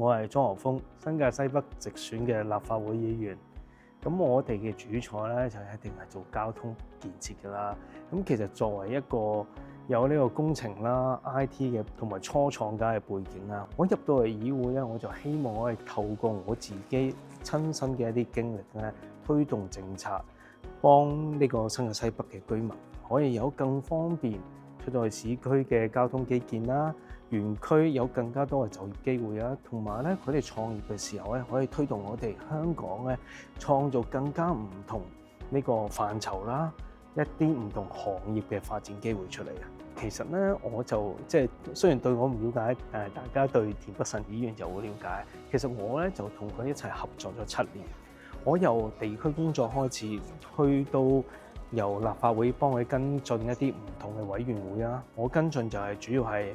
我係莊河豐，新界西北直選嘅立法會議員。咁我哋嘅主菜咧就一定係做交通建設㗎啦。咁其實作為一個有呢個工程啦、IT 嘅同埋初創家嘅背景啦，我入到嚟議會咧，我就希望可以透過我自己親身嘅一啲經歷咧，推動政策，幫呢個新界西北嘅居民可以有更方便出到去市區嘅交通基建啦。園區有更加多嘅就業機會啊，同埋咧佢哋創業嘅時候咧，可以推動我哋香港咧創造更加唔同呢個範疇啦，一啲唔同行業嘅發展機會出嚟啊。其實咧，我就雖然對我唔了解，但係大家對田北辰議員就好了解。其實我咧就同佢一齊合作咗7年，我由地區工作開始，去到由立法會幫佢跟進一啲唔同嘅委員會啊。我跟進就係主要係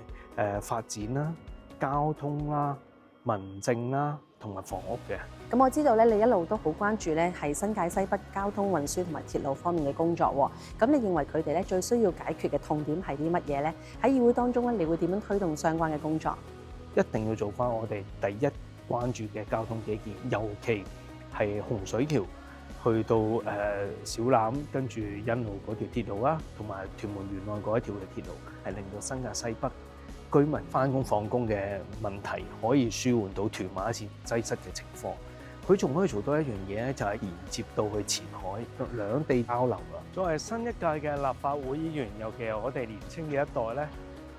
發展啦、交通啦、民政啦同埋房屋嘅。咁我知道咧，你一路都好關注咧係新界西北交通運輸同埋鐵路方面嘅工作喎。咁你認為佢哋咧最需要解決嘅痛點係啲乜嘢咧？喺議會當中咧，你會點樣推動相關嘅工作？一定要做翻我哋第一關注嘅交通基建，尤其係洪水橋去到小欖跟住欣澳嗰條鐵路啦，同埋屯門沿岸嗰一條嘅鐵路，係令到新界西北居民翻工放工嘅問題可以舒緩到屯馬線擠塞嘅情況。佢仲可以做到一樣嘢咧，就係連接到去前海兩地交流啦。作為新一屆嘅立法會議員，尤其係我哋年青嘅一代咧，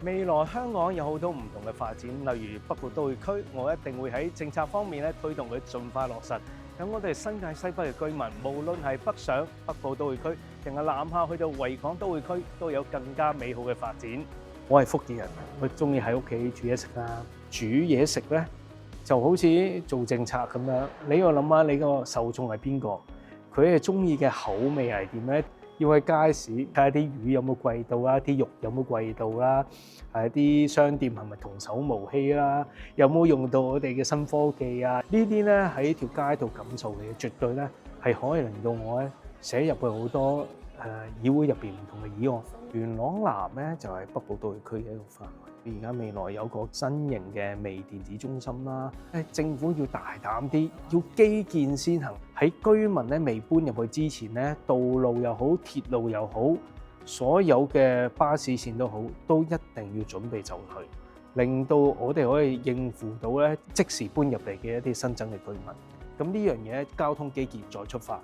未來香港有好多唔同嘅發展，例如北部都會區，我一定會喺政策方面咧推動佢盡快落實。咁我哋新界西北嘅居民，無論係北上北部都會區，定係南下去到維港都會區，都有更加美好嘅發展。我係福建人，我中意喺屋企煮嘢食啦。煮嘢食咧就好似做政策咁樣，你要諗下你個受眾係邊個，佢係中意嘅口味係點咧？要去街市睇下啲魚有冇貴到啦，啲肉有冇貴到啦，啲商店係咪童叟無欺啦，有冇用到我哋嘅新科技啊？呢啲咧喺條街度感受嘅，絕對咧係可以令到我咧寫入去好多議會入邊唔同嘅議案。元朗南咧就係北部都會區嘅一個範圍。而家未來有個新型嘅微電子中心啦，政府要大膽啲，要基建先行。喺居民咧未搬入去之前咧，道路又好，鐵路又好，所有嘅巴士線都好，都一定要準備就緒，令到我哋可以應付到咧即時搬入嚟嘅一啲新增嘅居民。咁呢樣嘢交通基建再出發。